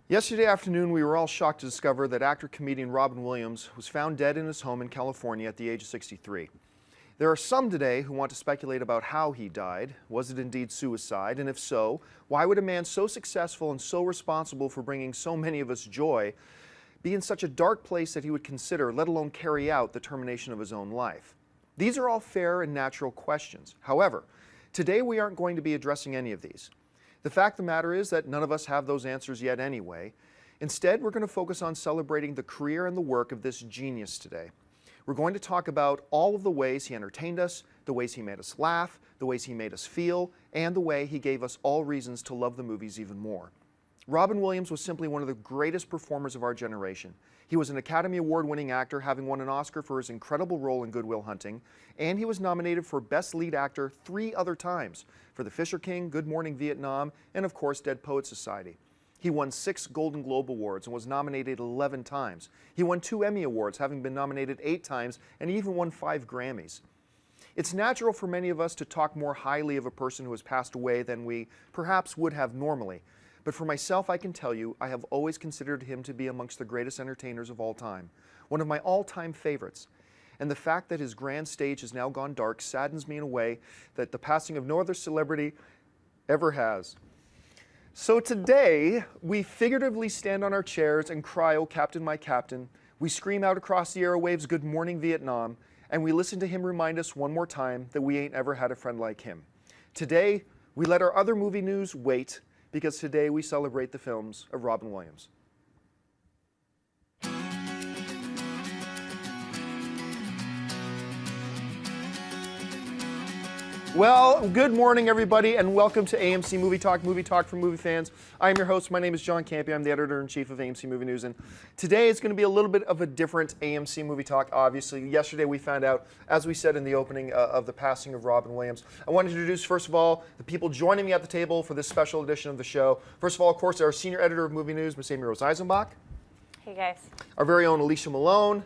Yesterday afternoon, we were all shocked to discover that actor-comedian Robin Williams was found dead in his home in California at the age of 63. There are some today who want to speculate about how he died. Was it indeed suicide? And if so, why would a man so successful and so responsible for bringing so many of us joy be in such a dark place that he would consider, let alone carry out, the termination of his own life? These are all fair and natural questions. However, today we aren't going to be addressing any of these. The fact of the matter is that none of us have those answers yet anyway. Instead, we're going to focus on celebrating the career and the work of this genius today. We're going to talk about all of the ways he entertained us, the ways he made us laugh, the ways he made us feel, and the way he gave us all reasons to love the movies even more. Robin Williams was simply one of the greatest performers of our generation. He was an Academy Award-winning actor, having won an Oscar for his incredible role in Good Will Hunting, and he was nominated for Best Lead Actor 3 other times, for The Fisher King, Good Morning Vietnam, and of course Dead Poets Society. He won 6 Golden Globe Awards and was nominated 11 times. He won 2 Emmy Awards, having been nominated 8 times, and even won 5 Grammys. It's natural for many of us to talk more highly of a person who has passed away than we perhaps would have normally. But for myself, I can tell you, I have always considered him to be amongst the greatest entertainers of all time, one of my all-time favorites. And the fact that his grand stage has now gone dark saddens me in a way that the passing of no other celebrity ever has. So today, we figuratively stand on our chairs and cry, "Oh, Captain, my Captain." We scream out across the airwaves, "Good Morning Vietnam," and we listen to him remind us one more time that we ain't ever had a friend like him. Today, we let our other movie news wait, because today we celebrate the films of Robin Williams. Well, good morning, everybody, and welcome to AMC Movie Talk for movie fans. I'm your host. My name is John Campy. I'm the editor-in-chief of AMC Movie News, and today is going to be a little bit of a different AMC Movie Talk, obviously. Yesterday we found out, as we said in the opening, of the passing of Robin Williams. I want to introduce, first of all, the people joining me at the table for this special edition of the show. First of all, of course, our senior editor of Movie News, Ms. Amy Rose Eisenbach. Hey, guys. Our very own Alicia Malone.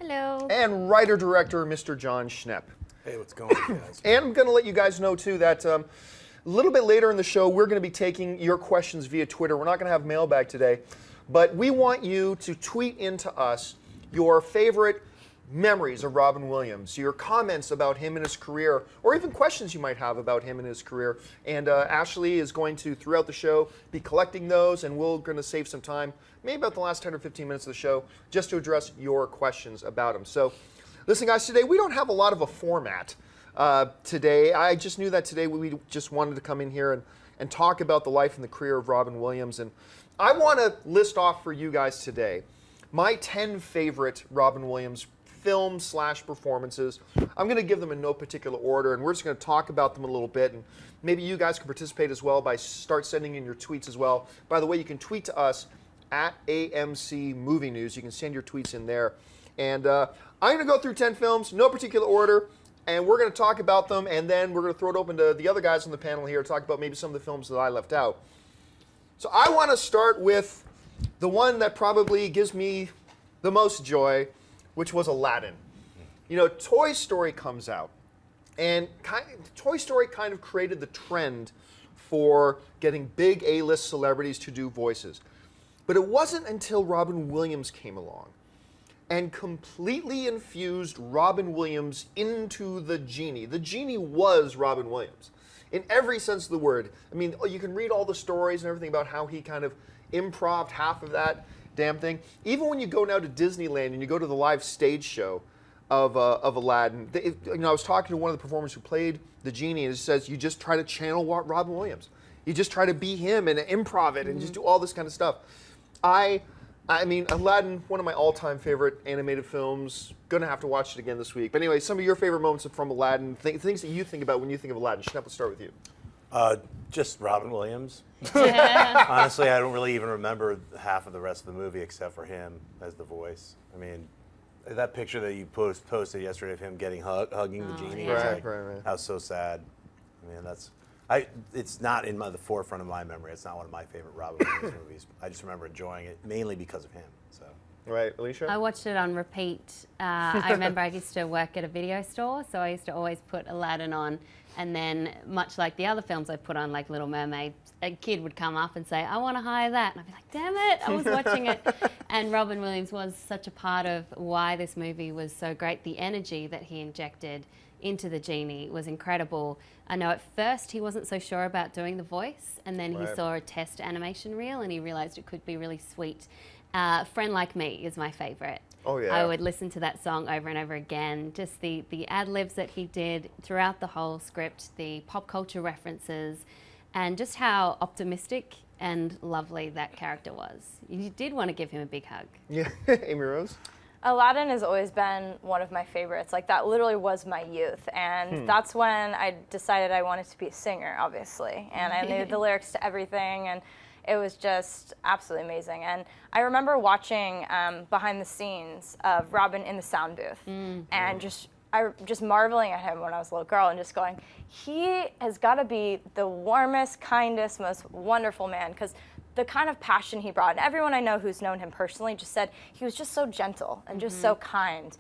Hello. And writer-director, Mr. John Schnepp. Hey, what's going on, guys? And I'm going to let you guys know, too, that a little bit later in the show, we're going to be taking your questions via Twitter. We're not going to have mailbag today, but we want you to tweet into us your favorite memories of Robin Williams, your comments about him and his career, or even questions you might have about him and his career. And Ashley is going to, throughout the show, be collecting those, and we're going to save some time, maybe about the last 10 or 15 minutes of the show, just to address your questions about him. So, listen, guys, today we don't have a lot of a format today. I just knew that today we just wanted to come in here and talk about the life and the career of Robin Williams. And I want to list off for you guys today my 10 favorite Robin Williams film/performances. I'm going to give them in no particular order, and we're just going to talk about them a little bit. And maybe you guys can participate as well by start sending in your tweets as well. By the way, you can tweet to us at AMC Movie News. You can send your tweets in there. And I'm going to go through 10 films, no particular order, and we're going to talk about them, and then we're going to throw it open to the other guys on the panel here to talk about maybe some of the films that I left out. So I want to start with the one that probably gives me the most joy, which was Aladdin. You know, Toy Story comes out, and Toy Story kind of created the trend for getting big A-list celebrities to do voices. But it wasn't until Robin Williams came along and completely infused Robin Williams into the genie. The genie was Robin Williams, in every sense of the word. I mean, you can read all the stories and everything about how he kind of improv'd half of that damn thing. Even when you go now to Disneyland and you go to the live stage show of Aladdin, I was talking to one of the performers who played the genie, and it says you just try to channel Robin Williams. You just try to be him and improv it and just do all this kind of stuff. I mean, Aladdin, one of my all-time favorite animated films. Gonna have to watch it again this week. But anyway, some of your favorite moments from Aladdin, things that you think about when you think of Aladdin. Schnepp, let's start with you. Just Robin Williams. Honestly, I don't really even remember half of the rest of the movie except for him as the voice. I mean, that picture that you posted yesterday of him getting hugging the genie, yeah. right. That was so sad. I mean, it's not in the forefront of my memory. It's not one of my favorite Robin Williams movies. I just remember enjoying it mainly because of him. So. Right, Alicia? I watched it on repeat. I remember I used to work at a video store, so I used to always put Aladdin on. And then, much like the other films I put on, like Little Mermaid, a kid would come up and say, I want to hire that. And I'd be like, damn it, I was watching it. And Robin Williams was such a part of why this movie was so great. The energy that he injected into the genie was incredible. I know at first he wasn't so sure about doing the voice, and then he saw a test animation reel and he realized it could be really sweet. Friend Like Me is my favorite. Oh, yeah. I would listen to that song over and over again. Just the ad-libs that he did throughout the whole script, the pop culture references, and just how optimistic and lovely that character was. You did want to give him a big hug. Yeah, Amy Rose? Aladdin has always been one of my favorites. Like, that literally was my youth. And that's when I decided I wanted to be a singer, obviously. And I knew the lyrics to everything. And it was just absolutely amazing. And I remember watching behind the scenes of Robin in the sound booth and just marveling at him when I was a little girl and just going, he has got to be the warmest, kindest, most wonderful man. Because the kind of passion he brought, and everyone I know who's known him personally just said he was just so gentle and just so kind.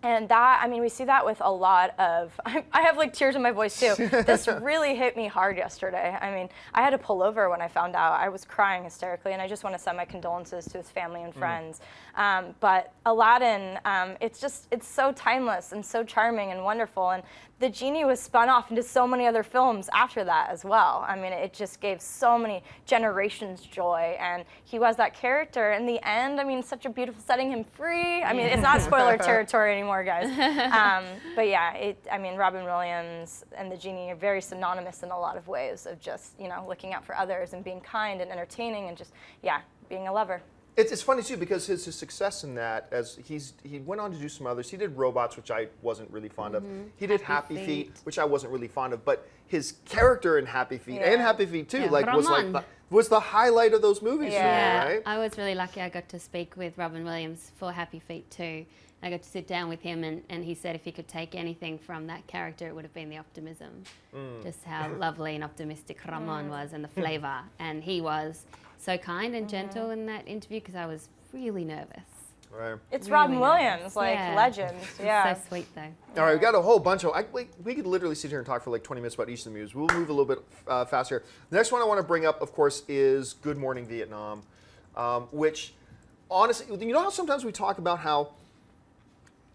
And that, I mean, we see that with a lot of, I have like tears in my voice too. This really hit me hard yesterday. I mean, I had to pull over when I found out. I was crying hysterically, and I just want to send my condolences to his family and friends. But Aladdin, it's so timeless and so charming and wonderful. And the genie was spun off into so many other films after that as well. I mean, it just gave so many generations joy, and he was that character. In the end, I mean, such a beautiful, setting him free. I mean, it's not spoiler territory anymore, guys. But yeah, I mean, Robin Williams and the genie are very synonymous in a lot of ways of just, looking out for others and being kind and entertaining and just, being a lover. It's funny too because his success in that, as he went on to do some others. He did Robots, which I wasn't really fond of. He did Happy Feet, which I wasn't really fond of. But his character in Happy Feet and Happy Feet too, was the highlight of those movies for me, right? I was really lucky. I got to speak with Robin Williams for Happy Feet too. I got to sit down with him, and he said if he could take anything from that character, it would have been the optimism. Just how lovely and optimistic Ramon was, and the flavor. And he was so kind and gentle in that interview because I was really nervous. Right. It's Robin Williams, legend. Yeah. So sweet though. All right, we got a whole bunch of. We could literally sit here and talk for like 20 minutes about each of the movies. We'll move a little bit faster. The next one I want to bring up, of course, is Good Morning Vietnam, which, honestly, you know how sometimes we talk about how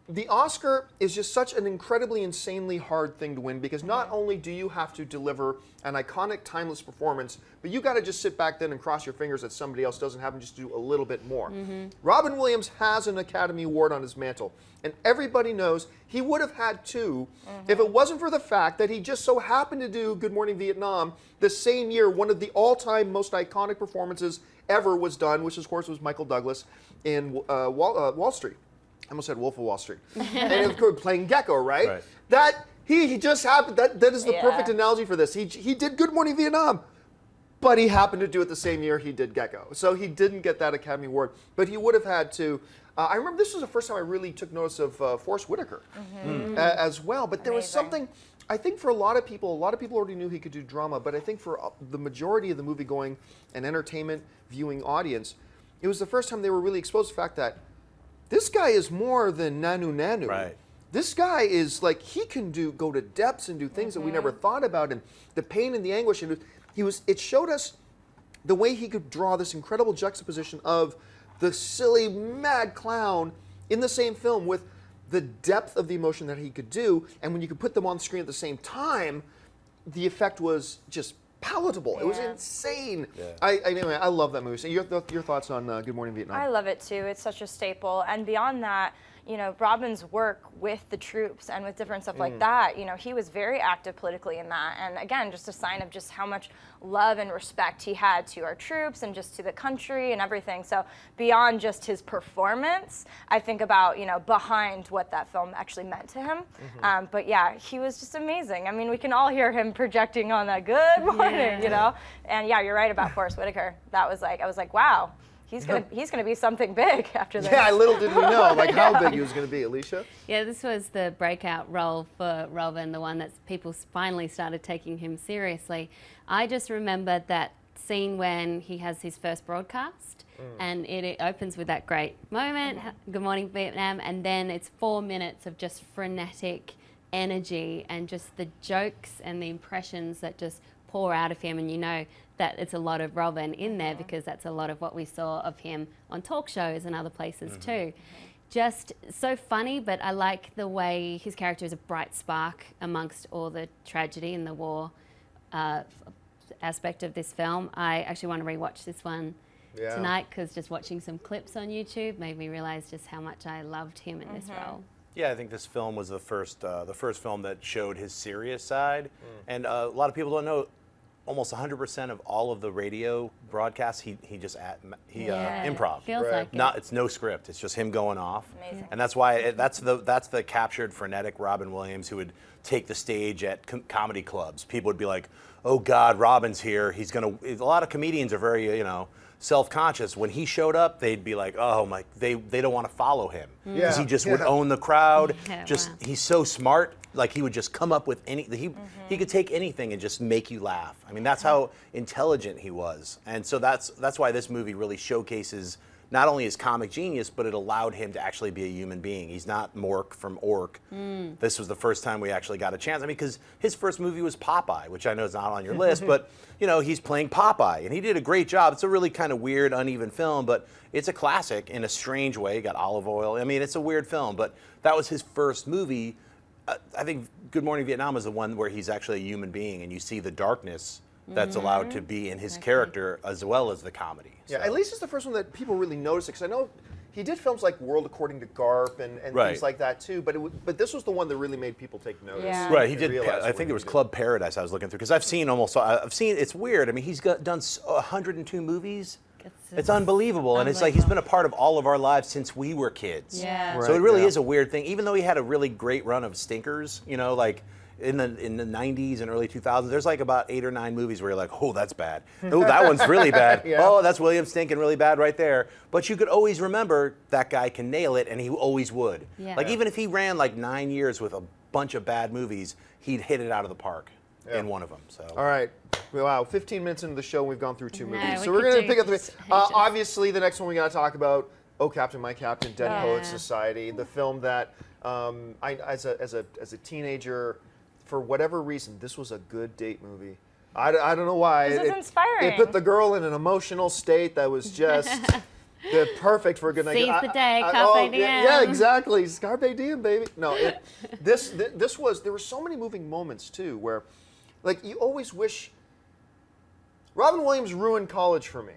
the Oscar is just such an incredibly, insanely hard thing to win because not only do you have to deliver an iconic, timeless performance, but you got to just sit back then and cross your fingers that somebody else doesn't have and just do a little bit more. Robin Williams has an Academy Award on his mantle, and everybody knows he would have had two if it wasn't for the fact that he just so happened to do Good Morning Vietnam the same year one of the all-time most iconic performances ever was done, which of course was Michael Douglas in Wall Street. I almost said Wolf of Wall Street. And of course, playing Gecko, right? That he just happened. That is the perfect analogy for this. He did Good Morning Vietnam, but he happened to do it the same year he did Gecko. So he didn't get that Academy Award, but he would have had to. I remember this was the first time I really took notice of Forrest Whitaker as well. But there was something. I think for a lot of people already knew he could do drama, but I think for the majority of the movie-going and entertainment viewing audience, it was the first time they were really exposed to the fact that this guy is more than Nanu Nanu. Right. This guy is like, he can go to depths and do things that we never thought about, and the pain and the anguish. And it showed us the way he could draw this incredible juxtaposition of the silly, mad clown in the same film with the depth of the emotion that he could do. And when you could put them on screen at the same time, the effect was just palatable. It was insane. Anyway, I love that movie. So your thoughts on Good Morning Vietnam? I love it too. It's such a staple. And beyond that, Robin's work with the troops and with different stuff like that, he was very active politically in that. And again, just a sign of just how much love and respect he had to our troops and just to the country and everything. So beyond just his performance, I think about, behind what that film actually meant to him. But yeah, he was just amazing. I mean, we can all hear him projecting on that good morning, And yeah, you're right about Forrest Whitaker. That was I was like, wow. He's gonna be something big after this. Yeah, little did we know how big he was gonna be, Alicia. Yeah, this was the breakout role for Robin, the one that people finally started taking him seriously. I just remembered that scene when he has his first broadcast And it opens with that great moment, Good Morning Vietnam, and then it's 4 minutes of just frenetic energy and just the jokes and the impressions that just pour out of him, and you know that it's a lot of Robin in there because that's a lot of what we saw of him on talk shows and other places too. Just so funny, but I like the way his character is a bright spark amongst all the tragedy and the war aspect of this film. I actually want to rewatch this one tonight because just watching some clips on YouTube made me realize just how much I loved him in this role. Yeah, I think this film was the first film that showed his serious side, and a lot of people don't know. Almost 100% of all of the radio broadcasts, he improv. Feels like It's no script. It's just him going off. Amazing. And that's why that's the captured frenetic Robin Williams who would take the stage at comedy clubs. People would be like, "Oh God, Robin's here. He's gonna." A lot of comedians are very self-conscious. When he showed up, they'd be like, "Oh my," they don't want to follow him because he just would own the crowd. He's so smart. Like he would just come up with he could take anything and just make you laugh. I mean, that's how intelligent he was. And so that's why this movie really showcases not only his comic genius, but it allowed him to actually be a human being. He's not Mork from Ork. This was the first time we actually got a chance. I mean, because his first movie was Popeye, which I know is not on your list, but he's playing Popeye, and he did a great job. It's a really kind of weird, uneven film, but it's a classic in a strange way. Got olive oil. I mean, it's a weird film, but that was his first movie. I think Good Morning Vietnam is the one where he's actually a human being, and you see the darkness that's allowed to be in his character as well as the comedy. Yeah, at least it's the first one that people really noticed it, because I know he did films like World According to Garp and things like that too, but this was the one that really made people take notice. Yeah. Right, he did. I think it was Club Paradise I was looking through, because I've seen it's weird. I mean, he's done 102 movies. It's unbelievable, and it's like he's been a part of all of our lives since we were kids. Yeah. So it really is a weird thing. Even though he had a really great run of stinkers, like in the 90s and early 2000s, there's like about 8 or 9 movies where you're like, oh, that's bad. Oh, that one's really bad. Oh, that's William stinking really bad right there. But you could always remember that guy can nail it, and he always would. Yeah. Like even if he ran like 9 years with a bunch of bad movies, he'd hit it out of the park in one of them. So. All right. Wow, 15 minutes into the show, we've gone through 2 movies. we So we're could going to do pick up the ages. obviously, the next one we got to talk about, Oh Captain, My Captain, Dead Poets Society, the film that as a teenager, for whatever reason, this was a good date movie. I don't know why. This is inspiring. It put the girl in an emotional state that was just perfect for a good night. Seize the day, carpe diem. Yeah, exactly. Carpe diem, baby. No, there were so many moving moments too, where, like, you always wish. Robin Williams ruined college for me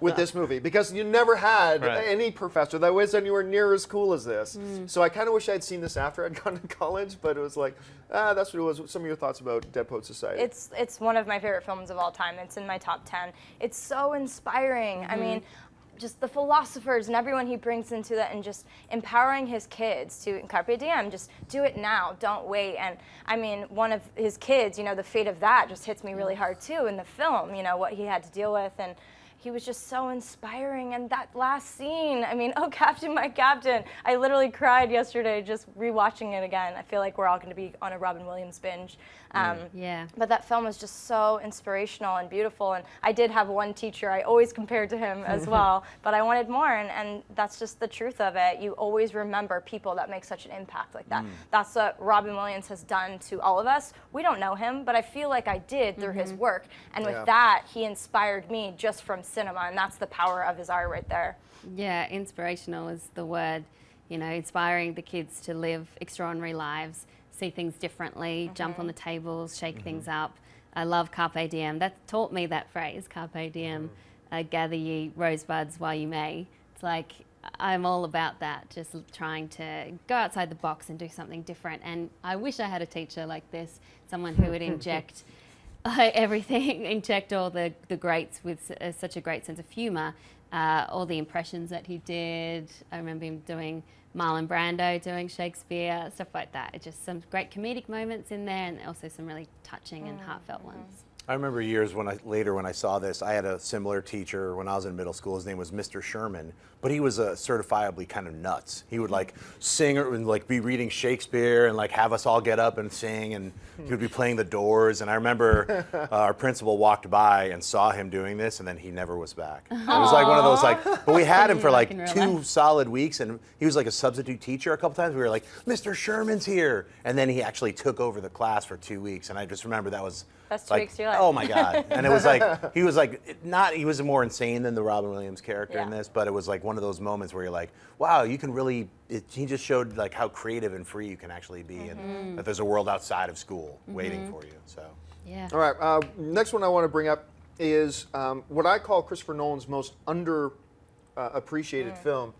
with this movie, because you never had any professor that was anywhere near as cool as this. So I kind of wish I'd seen this after I'd gone to college, but it was like, that's what it was. Some of your thoughts about Dead Poets Society? It's one of my favorite films of all time. It's in my top 10. It's so inspiring. I mean, just the philosophers and everyone he brings into that, and just empowering his kids to carpe diem, just do it now, don't wait. And I mean, one of his kids, the fate of that just hits me really hard too in the film, what he had to deal with, and he was just so inspiring. And that last scene, I mean, oh Captain, my Captain, I literally cried yesterday just rewatching it again. I feel like we're all going to be on a Robin Williams binge. But that film was just so inspirational and beautiful, and I did have one teacher I always compared to him as well, but I wanted more, and that's just the truth of it. You always remember people that make such an impact like that. That's what Robin Williams has done to all of us. We don't know him, but I feel like I did through his work, and with that, he inspired me just from cinema, and that's the power of his art right there. Yeah, inspirational is the word. Inspiring the kids to live extraordinary lives, see things differently, jump on the tables, shake things up. I love carpe diem. That taught me that phrase, carpe diem, gather ye rosebuds while you may. It's like, I'm all about that, just trying to go outside the box and do something different. And I wish I had a teacher like this, someone who would inject everything, inject all the greats with such a great sense of humor. All the impressions that he did. I remember him doing Marlon Brando, doing Shakespeare, stuff like that. It's just some great comedic moments in there, and also some really touching and heartfelt ones. I remember years later when I saw this, I had a similar teacher when I was in middle school. His name was Mr. Sherman, but he was certifiably kind of nuts. He would like sing and like be reading Shakespeare and like have us all get up and sing, and he would be playing The Doors. And I remember our principal walked by and saw him doing this, and then he never was back. It was like one of those like, but we had him for like 2 solid weeks, and he was like a substitute teacher a couple times. We were like, Mr. Sherman's here, and then he actually took over the class for 2 weeks, and I just remember that was. Best 2 like, weeks of your life. oh my God. And it was like, he was more insane than the Robin Williams character in Yeah. this, but it was like one of those moments where you're like, wow, you can really, he just showed like how creative and free you can actually be, and that there's a world outside of school waiting for you, so. Yeah. All right, next one I want to bring up is what I call Christopher Nolan's most appreciated film,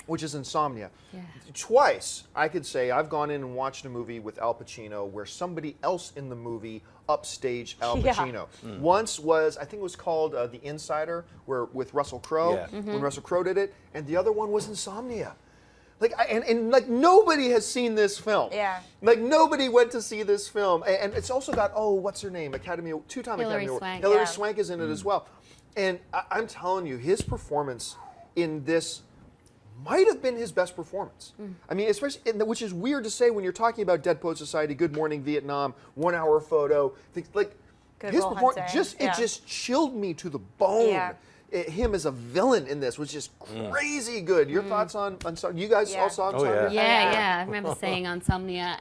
which is Insomnia. Yeah. Twice, I could say, I've gone in and watched a movie with Al Pacino where somebody else in the movie upstaged Al Yeah. Pacino. Once was, I think it was called The Insider, with Russell Crowe, Yeah. when Russell Crowe did it, and the other one was Insomnia. Like, and like nobody has seen this film. Yeah. Like nobody went to see this film, and it's also got what's her name? Two-time Hilary Academy Award. Swank. Hilary Yeah. Swank is in it as well, and I'm telling you, his performance in this might have been his best performance. I mean, especially, which is weird to say when you're talking about Dead Poet Society, Good Morning Vietnam, 1 Hour Photo, things like Good his Will performance. Hunting. It just chilled me to the bone. Yeah. Him as a villain in this was just crazy good. Your thoughts on you guys Yeah. all saw Oh, Insomnia? yeah. Yeah. I remember seeing Insomnia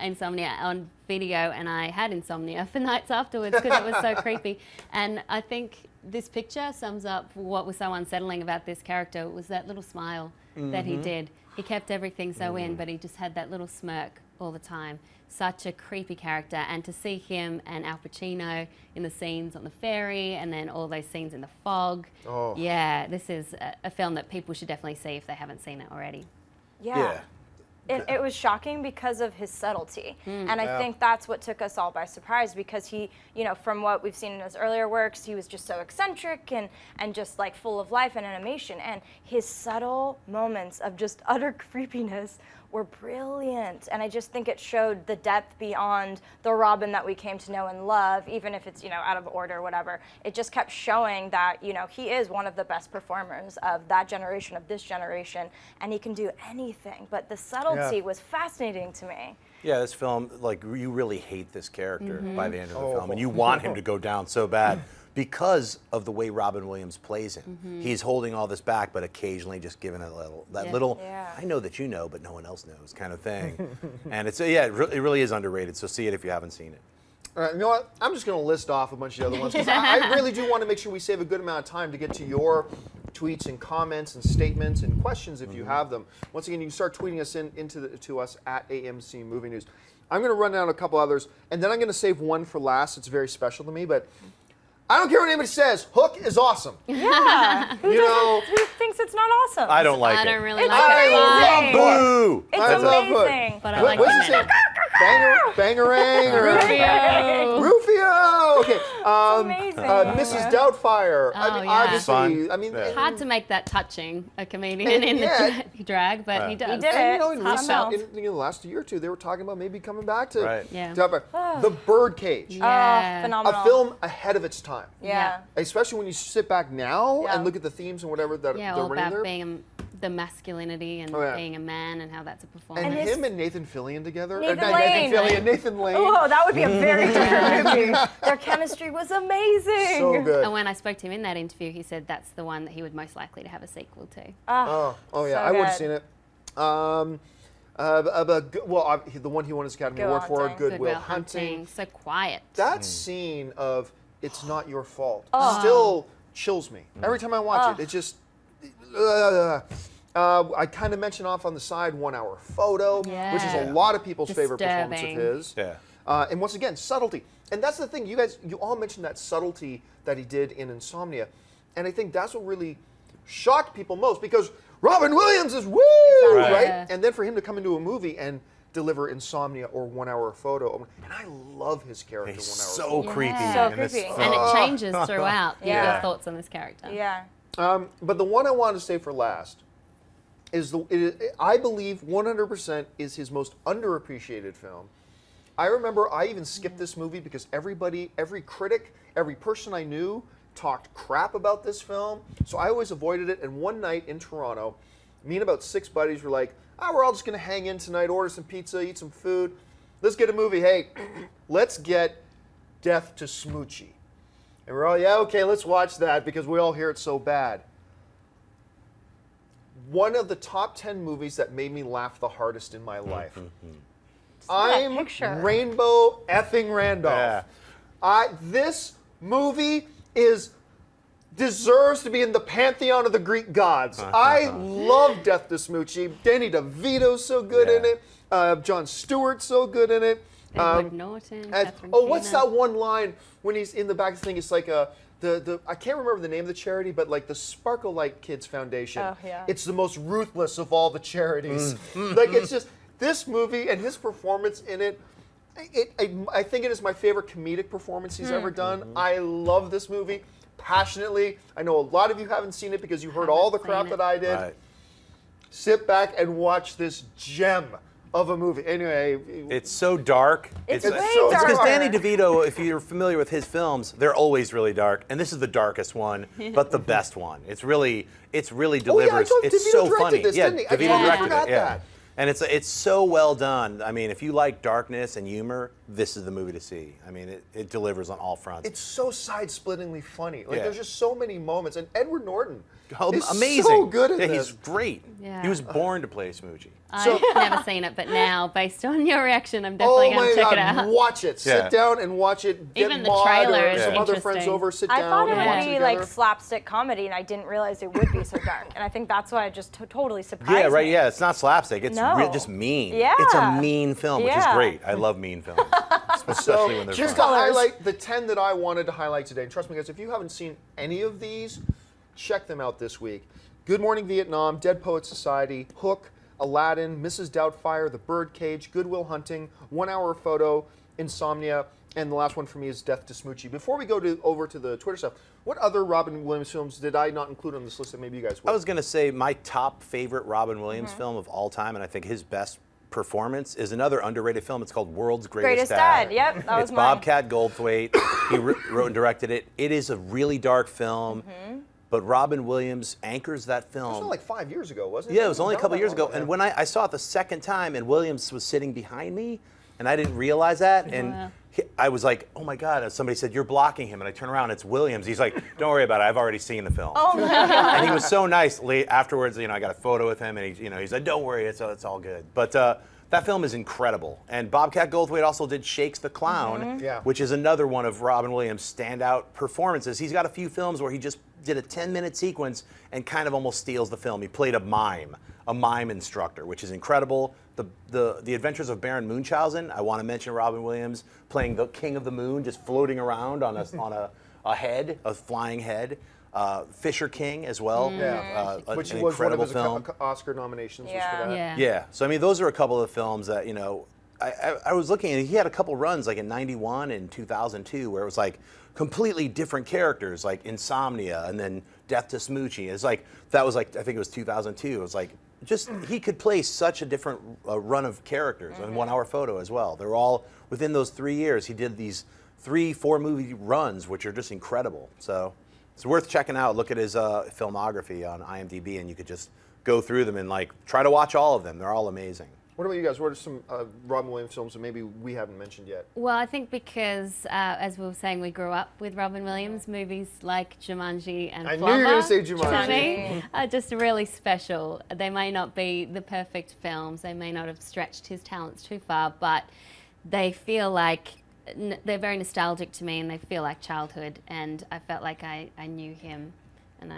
on video, and I had insomnia for nights afterwards because it was so creepy. And I think this picture sums up what was so unsettling about this character. It was that little smile that he did. He kept everything so in, but he just had that little smirk all the time. Such a creepy character, and to see him and Al Pacino in the scenes on the ferry, and then all those scenes in the fog. Oh. Yeah, this is a film that people should definitely see if they haven't seen it already. Yeah. It was shocking because of his subtlety. And I Yeah. think that's what took us all by surprise, because he, from what we've seen in his earlier works, he was just so eccentric and just like full of life and animation. And his subtle moments of just utter creepiness were brilliant. And I just think it showed the depth beyond the Robin that we came to know and love, even if it's, out of order or whatever. It just kept showing that, he is one of the best performers of that generation, of this generation, and he can do anything. But the subtlety was fascinating to me. Yeah, this film, like, you really hate this character by the end of the film, and you want him to go down so bad because of the way Robin Williams plays him. He's holding all this back, but occasionally just giving it that little, Yeah. I know that you know, but no one else knows kind of thing. And it's, it really is underrated, so see it if you haven't seen it. All right, you know what? I'm just going to list off a bunch of the other ones because I really do want to make sure we save a good amount of time to get to your tweets and comments and statements and questions if you have them. Once again, you can start tweeting us to us at AMC Movie News. I'm going to run down a couple others, and then I'm going to save one for last. It's very special to me, but I don't care what anybody says. Hook is awesome. Yeah. You know, Who thinks it's not awesome? I don't like I it. don't really It's like it. amazing. Boo! It's I love Hook. amazing. But I What- like what's the his name? Bangarang or Rufio. Rufio. Okay. amazing. Mrs. Doubtfire. I Oh, mean, yeah. obviously, Fun. I mean, Yeah. Hard to make that touching a comedian in Yeah. the drag, but he Right. does. He did and it. you know, in, Top recent, shelf. in the last year or two, they were talking about maybe coming back to Right. Yeah. Doubtfire. The Birdcage. Yeah. Phenomenal. A film ahead of its time. Yeah. Especially when you sit back now Yeah. and look at the themes and whatever that Yeah, they're all running about there. being the masculinity and Oh, yeah. being a man and how that's a performance. And And his- him and Nathan Fillion together. Nathan not Lane. Nathan Fillion, Nathan Lane. Oh, that would be a very different movie. Their chemistry was amazing. So good. And when I spoke to him in that interview, he said that's the one that he would most likely to have a sequel to. Oh yeah, So I would have good. seen it. The one he won his Academy Go Award for, Hunting. Good Will Will Hunting. So quiet. That scene of "It's not your fault" Oh. still chills me every time I watch it. It just. I kind of mentioned off on the side 1 Hour Photo, which is a Yeah. lot of people's favorite performance of Disturbing. his. Yeah. And once again, subtlety. And that's the thing, you all mentioned that subtlety that he did in Insomnia. And I think that's what really shocked people most because Robin Williams is woo, Exactly. right? Yeah. And then for him to come into a movie and deliver Insomnia or 1 Hour Photo. And I love his character, He's 1 Hour so Photo. creepy. So in this creepy. film. And it changes throughout Yeah. your thoughts on this character. Yeah. But the one I wanted to say for last is I believe 100% is his most underappreciated film. I remember I even skipped this movie because every critic, every person I knew talked crap about this film. So I always avoided it. And one night in Toronto, me and about 6 buddies were like, we're all just going to hang in tonight, order some pizza, eat some food. Let's get a movie. Hey, let's get Death to Smoochie. And we're all, yeah, okay, let's watch that because we all hear it's so bad. One of the top 10 movies that made me laugh the hardest in my life. I'm Rainbow effing Randolph. Yeah. This movie deserves to be in the pantheon of the Greek gods. I love Death to Smoochie. Danny DeVito's so good in it. Jon Stewart's so good in it. Edward Norton. What's that one line when he's in the back of the thing? It's like I can't remember the name of the charity, but like the Sparkle Light Kids Foundation. Oh, yeah. It's the most ruthless of all the charities. Like it's just this movie and his performance in it. I think it is my favorite comedic performance he's ever done. I love this movie passionately. I know a lot of you haven't seen it because you heard all the crap that I did. Right. Sit back and watch this gem of a movie. Anyway, it's so dark. It's way It's darker. because Danny DeVito, if you're familiar with his films, they're always really dark, and this is the darkest one, but the best one. It really delivers. Oh, yeah, I told it's DeVito so directed funny. this, Yeah, didn't he? I DeVito totally directed forgot it. Yeah. that. And it's so well done. I mean, if you like darkness and humor, this is the movie to see. I mean, it delivers on all fronts. It's so side-splittingly funny. Like Yeah. there's just so many moments, and Edward Norton is amazing. so good in yeah, this. He's great. Yeah. He was born to play Smoochie. I've never seen it, but now, based on your reaction, I'm Oh definitely going my to check God! it out. Watch it. Yeah. Sit down and watch it. Get Even the Maude trailer or is some other friends interesting. over. Sit I down thought it and watch would it be like together. slapstick comedy, and I didn't realize it would be so dark. And I think that's why it just totally surprised Yeah, right. me. Yeah, it's not slapstick. It's No. just mean. Yeah. It's a mean film, which is Yeah. great. I love mean films, especially So when they're just fun. to highlight the 10 that I wanted to highlight today. And trust me, guys, if you haven't seen any of these, check them out this week. Good Morning Vietnam, Dead Poets Society, Hook, Aladdin, Mrs. Doubtfire, The Birdcage, Good Will Hunting, 1 Hour Photo, Insomnia, and the last one for me is Death to Smoochie. Before we go over to the Twitter stuff, what other Robin Williams films did I not include on this list that maybe you guys would? I was going to say my top favorite Robin Williams film of all time, and I think his best performance is another underrated film. It's called World's Greatest Dad. Yep, that was It's mine. Bobcat Goldthwait. He wrote and directed it. It is a really dark film, but Robin Williams anchors that It film. was only like 5 years ago, wasn't it? Yeah, it was only a Not couple that years long ago. And when I saw it the second time, and Williams was sitting behind me, and I didn't realize that, and Wow. I was like, "Oh my God!" And somebody said, "You're blocking him," and I turn around, it's Williams. He's like, "Don't worry about it. I've already seen the film." Oh my God. And he was so nice. Afterwards, I got a photo with him, and he said, "Don't worry, it's all good." But that film is incredible. And Bobcat Goldthwait also did Shakes the Clown, Yeah. which is another one of Robin Williams' standout performances. He's got a few films where he just did a 10-minute sequence and kind of almost steals the film. He played a mime instructor, which is incredible. The Adventures of Baron Munchausen, I want to mention Robin Williams playing the King of the Moon, just floating around on a head, a flying head. Fisher King as well. Yeah. Which an was one of incredible his film. Oscar nominations. Was Yeah. for that. Yeah. Yeah. So I mean, those are a couple of films that I was looking at. He had a couple runs like in '91 and 2002 where it was like completely different characters, like Insomnia and then Death to Smoochie. It's like that was like I think it was 2002. It was like just he could play such a different run of characters. And 1 Hour Photo as well. They're all within those 3 years. He did these 3-4 movie runs, which are just incredible. So. It's worth checking out. Look at his filmography on IMDb, and you could just go through them and try to watch all of them. They're all amazing. What about you guys? What are some Robin Williams films that maybe we haven't mentioned yet? Well, I think because, as we were saying, we grew up with Robin Williams, movies like Jumanji and I knew you were going to say Jumanji. to me are just really special. They may not be the perfect films, they may not have stretched his talents too far, but they feel like they're very nostalgic to me, and they feel like childhood, and I felt like I knew him, and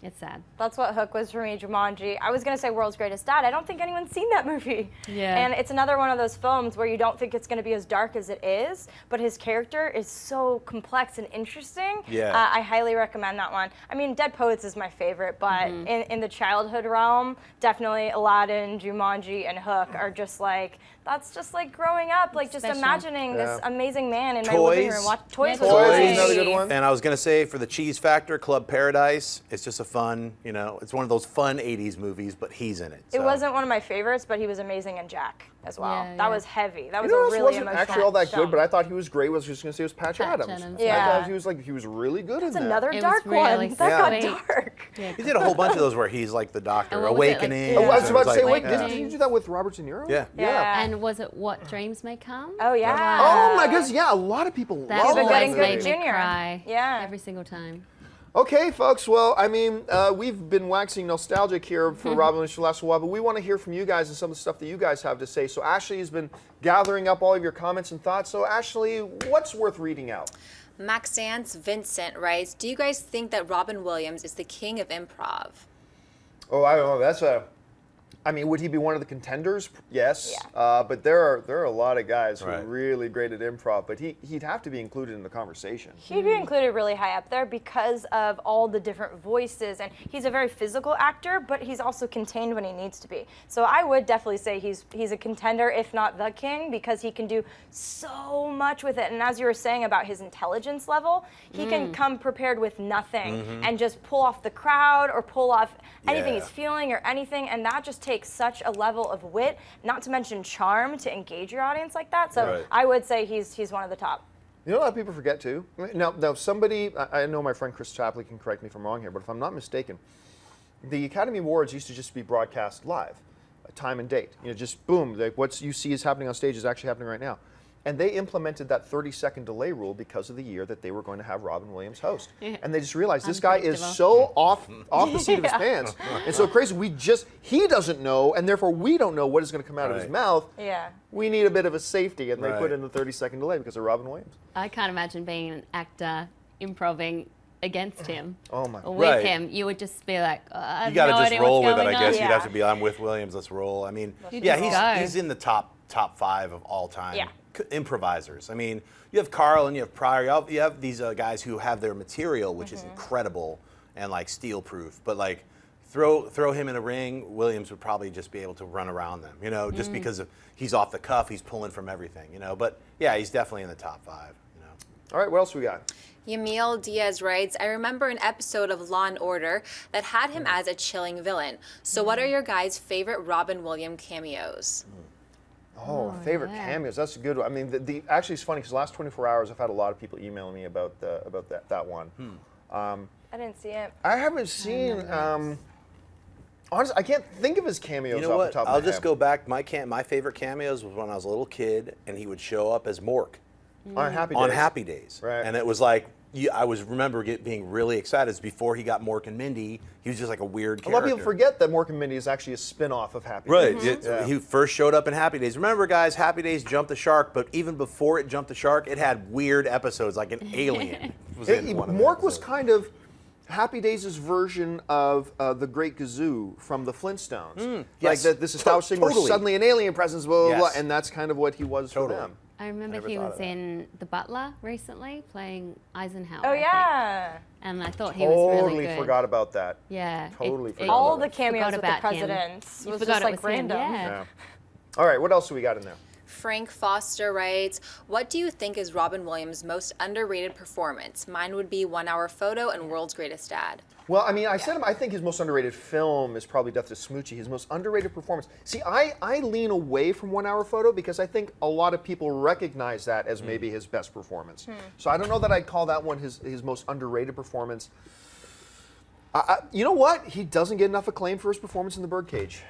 it's sad. That's what Hook was for me, Jumanji. I was going to say World's Greatest Dad. I don't think anyone's seen that movie. Yeah. And it's another one of those films where you don't think it's going to be as dark as it is, but his character is so complex and interesting. Yeah. I highly recommend that one. I mean, Dead Poets is my favorite, but in the childhood realm, definitely Aladdin, Jumanji, and Hook are just like, that's just like growing up, like just Special. imagining this amazing man in my Toys. living room. Toys Yeah, was Toys great. is another good one. And I was going to say for the cheese factor, Club Paradise, it's just a fun, you know, it's one of those fun 80s movies, but he's in it. It so. wasn't one of my favorites, but he was amazing in Jack as well. Yeah, that yeah. was heavy. That was You know a what really wasn't emotional actually all that film. good, but I thought he was great. I was just going to say it was Patch Adams. Adams. I Yeah. thought he was really good That's in that. another It was dark really one. That got sweet. dark. Yeah. He did a whole bunch of those where he's like the doctor, And what was it, like, Awakening. yeah. Oh, I was about to say, It was wait, like- did you do that with Robert De Niro? Yeah. Yeah. And was it What Dreams May Come? Oh yeah. Oh my goodness, yeah, a lot of people That love Cuba that Gooding always movie. made me Jr. cry. Yeah. Every single time. Okay, folks. Well, I mean, we've been waxing nostalgic here for Robin Williams for the last while, but we want to hear from you guys and some of the stuff that you guys have to say. So Ashley has been gathering up all of your comments and thoughts. So Ashley, what's worth reading out? Maxance Vincent writes, do you guys think that Robin Williams is the king of improv? Oh, I don't know. That's a. I mean, would he be one of the contenders? Yes. Yeah. But there are a lot of guys who are Right. really great at improv, but he'd have to be included in the conversation. He'd be included really high up there because of all the different voices, and he's a very physical actor, but he's also contained when he needs to be. So I would definitely say he's a contender, if not the king, because he can do so much with it. And as you were saying about his intelligence level, he can come prepared with nothing and just pull off the crowd or pull off anything Yeah. he's feeling or anything, and that just takes such a level of wit, not to mention charm, to engage your audience like that. So Right. I would say he's one of the top. You know, a lot of people forget too. Now somebody, I know my friend Chris Chapley can correct me if I'm wrong here, but if I'm not mistaken, the Academy Awards used to just be broadcast live, time and date. You know, just boom, like what you see is happening on stage is actually happening right now. And they implemented that 30-second delay rule because of the year that they were going to have Robin Williams host. And they just realized this guy is so off the seat of his pants and so crazy. He doesn't know, and therefore we don't know what is going to come out of his Right. mouth. Yeah. We need a bit of a safety, and they Right. put in the 30-second delay because of Robin Williams. I can't imagine being an actor improving against him. Oh my Or with Right. him. You would just be like, oh, I have You got to no just idea roll what's with it, going I guess. on. You'd Yeah. have to be, I'm with Williams, let's roll. I mean, You yeah, just go. he's in the top 5 of all time Yeah. improvisers. I mean, you have Carl and you have Pryor. You have these guys who have their material, which is incredible and like steel proof. But like, throw him in a ring, Williams would probably just be able to run around them. You know, just because he's off the cuff, he's pulling from everything. You know, but yeah, he's definitely in the top 5. You know. All right, what else we got? Yamil Diaz writes, I remember an episode of Law & Order that had him as a chilling villain. So what are your guys' favorite Robin Williams cameos? Oh, favorite yeah. cameos. That's a good one. I mean, actually, it's funny because the last 24 hours, I've had a lot of people emailing me about that one. I didn't see it. I haven't seen. Honestly, I can't think of his cameos You know off what? the top of my I'll head. just go back. My favorite cameos was when I was a little kid, and he would show up as Mork on Happy Days. on Happy Days. Right. And it was like, I remember being really excited. It's before he got Mork and Mindy. He was just like a weird A character. lot of people forget that Mork and Mindy is actually a spin-off of Happy Right. Days. Yeah. He first showed up in Happy Days. Remember, guys, Happy Days jumped the shark, but even before it jumped the shark, it had weird episodes, like an alien was in one of the Mork was episodes. kind of Happy Days' version of the Great Gazoo from the Flintstones. yes. Like this establishing where Totally. suddenly an alien presence, blah, blah, blah, Yes. and that's kind of what he was Totally. for them. I remember never he thought was of that. in The Butler recently, playing Eisenhower. Oh I think. yeah. And I thought he was really Totally good. forgot about that. Yeah. Totally forgot All about the it. cameos Forgot with the about him. presidents You was forgot just it like was him, random. yeah. Yeah. All right, what else do we got in there? Frank Foster writes, what do you think is Robin Williams' most underrated performance? Mine would be 1 Hour Photo and World's Greatest Dad. Well, I mean, I said I think his most underrated film is probably Death to Smoochie. His most underrated performance. See, I lean away from 1 Hour Photo because I think a lot of people recognize that as maybe his best performance. So I don't know that I'd call that one his most underrated performance. You know what? He doesn't get enough acclaim for his performance in The Birdcage.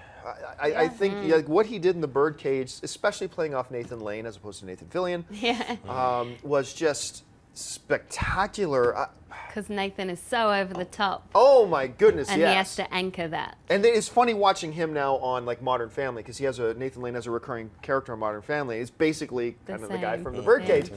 I think like, what he did in The Birdcage, especially playing off Nathan Lane as opposed to Nathan Fillion, Yeah. was just spectacular. Because Nathan is so over the top. Oh my goodness, And yes. he has to anchor that. And it's funny watching him now on like Modern Family because Nathan Lane has a recurring character on Modern Family. It's basically The kind of the guy same. from The Birdcage. Yeah.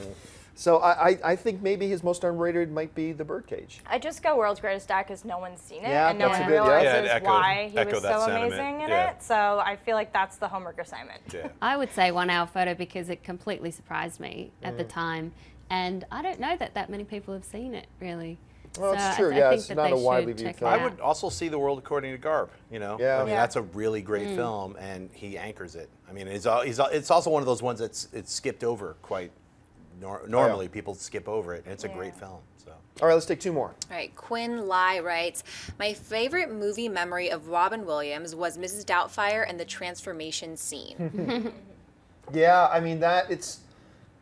So I think maybe his most underrated might be The Birdcage. I just go World's Greatest Dad because no one's seen it Yeah, and no that's one a good- yeah. realizes Yeah, I'd why he echo was that so sentiment. amazing in Yeah. it. So I feel like that's the homework assignment. Yeah. I would say 1 Hour Photo because it completely surprised me at the time. And I don't know that many people have seen it, really. Well, it's So true, I yeah, think it's that not they a widely should viewed check it film. I out. would also see The World According to Garp. You know, Yeah. I mean Yeah. that's a really great film, and he anchors it. I mean, it's also one of those ones it's skipped over quite normally people skip over it, and it's a great film. So. All right, let's take 2 more. All right, Quinn Lai writes, my favorite movie memory of Robin Williams was Mrs. Doubtfire and the transformation scene. Yeah, I mean it's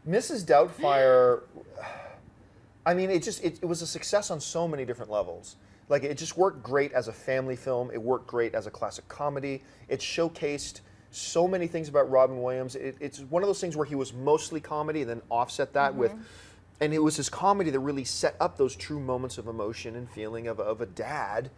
Mrs. Doubtfire. I mean, it was a success on so many different levels. Like, it just worked great as a family film. It worked great as a classic comedy. It showcased so many things about Robin Williams. It's one of those things where he was mostly comedy and then offset that with, and it was his comedy that really set up those true moments of emotion and feeling of a dad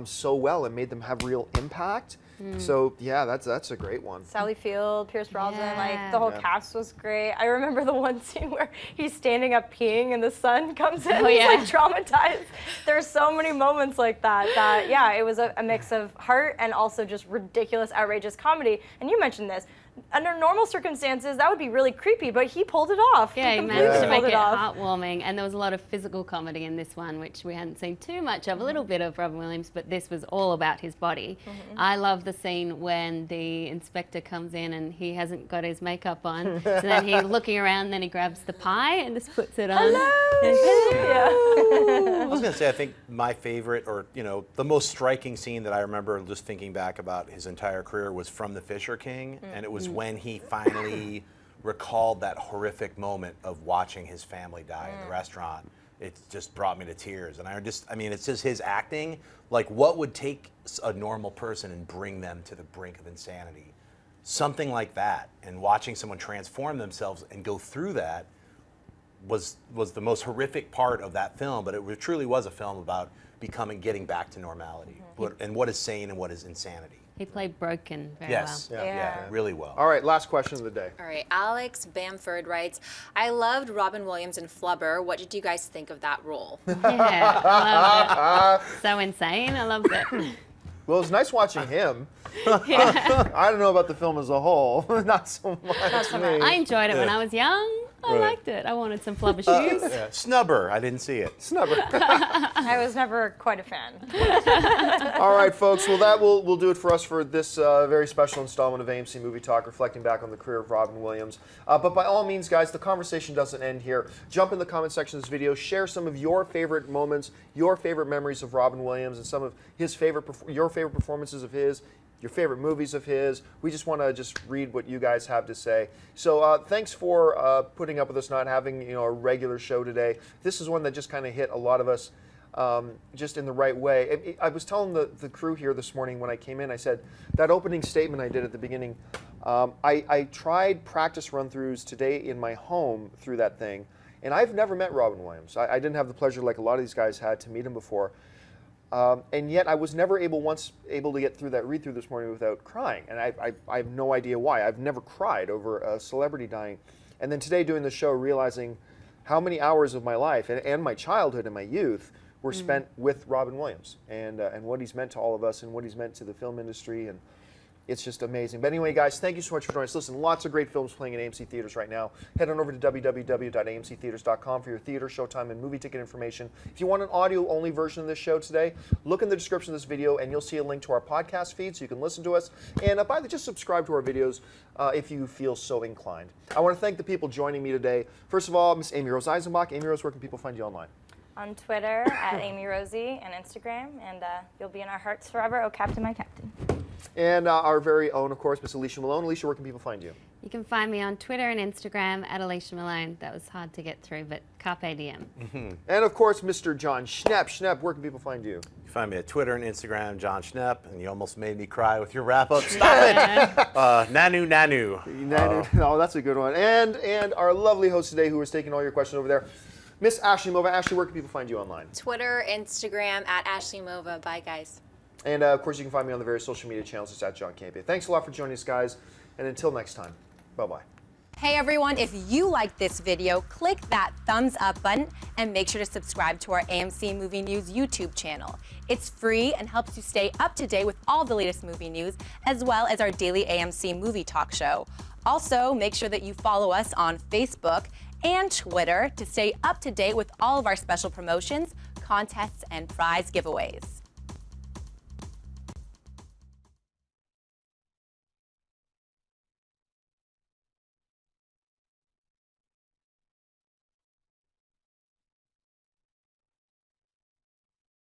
so well and made them have real impact. So yeah, that's a great one. Sally Field, Pierce Brosnan, Yeah. like the whole cast was great. I remember the one scene where he's standing up peeing and the sun comes in. He's like traumatized. There's so many moments like that. Yeah, it was a mix of heart and also just ridiculous, outrageous comedy. And you mentioned this. Under normal circumstances, that would be really creepy, but he pulled it off. Yeah, he completely managed to make pulled it off. heartwarming, and there was a lot of physical comedy in this one, which we hadn't seen too much of. A little bit of Robin Williams, but this was all about his body. I love the scene when the inspector comes in and he hasn't got his makeup on, so then he's looking around, then he grabs the pie and just puts it on. I was going to say, I think my favorite, or the most striking scene that I remember just thinking back about his entire career was from The Fisher King, and it was when he finally recalled that horrific moment of watching his family die in the restaurant. It just brought me to tears, and I mean, it's just his acting. Like, what would take a normal person and bring them to the brink of insanity? Something like that, and watching someone transform themselves and go through that was the most horrific part of that film, but it truly was a film about getting back to normality, and what is sane and what is insanity. He played Broken very Yes, well. yeah, really well. All right, last question of the day. All right, Alex Bamford writes, I loved Robin Williams in Flubber. What did you guys think of that role? Yeah, I loved it. So insane. I loved it. Well, it was nice watching him. I don't know about the film as a whole. Not so much. Me. I enjoyed it when I was young. I liked it. I wanted some flubber shoes. Snubber, I didn't see it. Snubber. I was never quite a fan. All right, folks. Well, that will do it for us for this very special installment of AMC Movie Talk, reflecting back on the career of Robin Williams. But by all means, guys, the conversation doesn't end here. Jump in the comment section of this video. Share some of your favorite moments, your favorite memories of Robin Williams, and some of your favorite performances of his, your favorite movies of his. We just want to read what you guys have to say. So thanks for putting up with us not having a regular show today. This is one that just kind of hit a lot of us just in the right way. I was telling the crew here this morning when I came in, I said, that opening statement I did at the beginning, I tried practice run-throughs today in my home through that thing, and I've never met Robin Williams. I didn't have the pleasure, like a lot of these guys had, to meet him before. And yet I was never able to get through that read-through this morning without crying. And I have no idea why. I've never cried over a celebrity dying. And then today doing the show, realizing how many hours of my life and my childhood and my youth were spent with Robin Williams and what he's meant to all of us and what he's meant to the film industry. And it's just amazing. But anyway, guys, thank you so much for joining us. Listen, lots of great films playing in AMC theaters right now. Head on over to www.amctheaters.com for your theater, showtime, and movie ticket information. If you want an audio-only version of this show today, look in the description of this video, and you'll see a link to our podcast feed so you can listen to us. And by the way, just subscribe to our videos if you feel so inclined. I want to thank the people joining me today. First of all, Miss Amy Rose Eisenbach. Amy Rose, where can people find you online? On Twitter at Amy Rosie and Instagram, and you'll be in our hearts forever. Oh, Captain, my Captain. And our very own, of course, Miss Alicia Malone. Alicia, where can people find you? You can find me on Twitter and Instagram at Alicia Malone. That was hard to get through, but carpe diem. And of course, Mr. John Schnepp. Schnepp, where can people find you? You can find me at Twitter and Instagram, John Schnepp, and you almost made me cry with your wrap-up. Stop it! Nanu. Nanu. Oh, that's a good one. And our lovely host today, who is taking all your questions over there, Miss Ashley Mova. Ashley, where can people find you online? Twitter, Instagram at Ashley Mova. Bye, guys. And of course, you can find me on the various social media channels. It's at John Campion. Thanks a lot for joining us, guys. And until next time, bye-bye. Hey everyone, if you liked this video, click that thumbs up button and make sure to subscribe to our AMC Movie News YouTube channel. It's free and helps you stay up to date with all the latest movie news, as well as our daily AMC Movie Talk show. Also, make sure that you follow us on Facebook and Twitter to stay up to date with all of our special promotions, contests, and prize giveaways.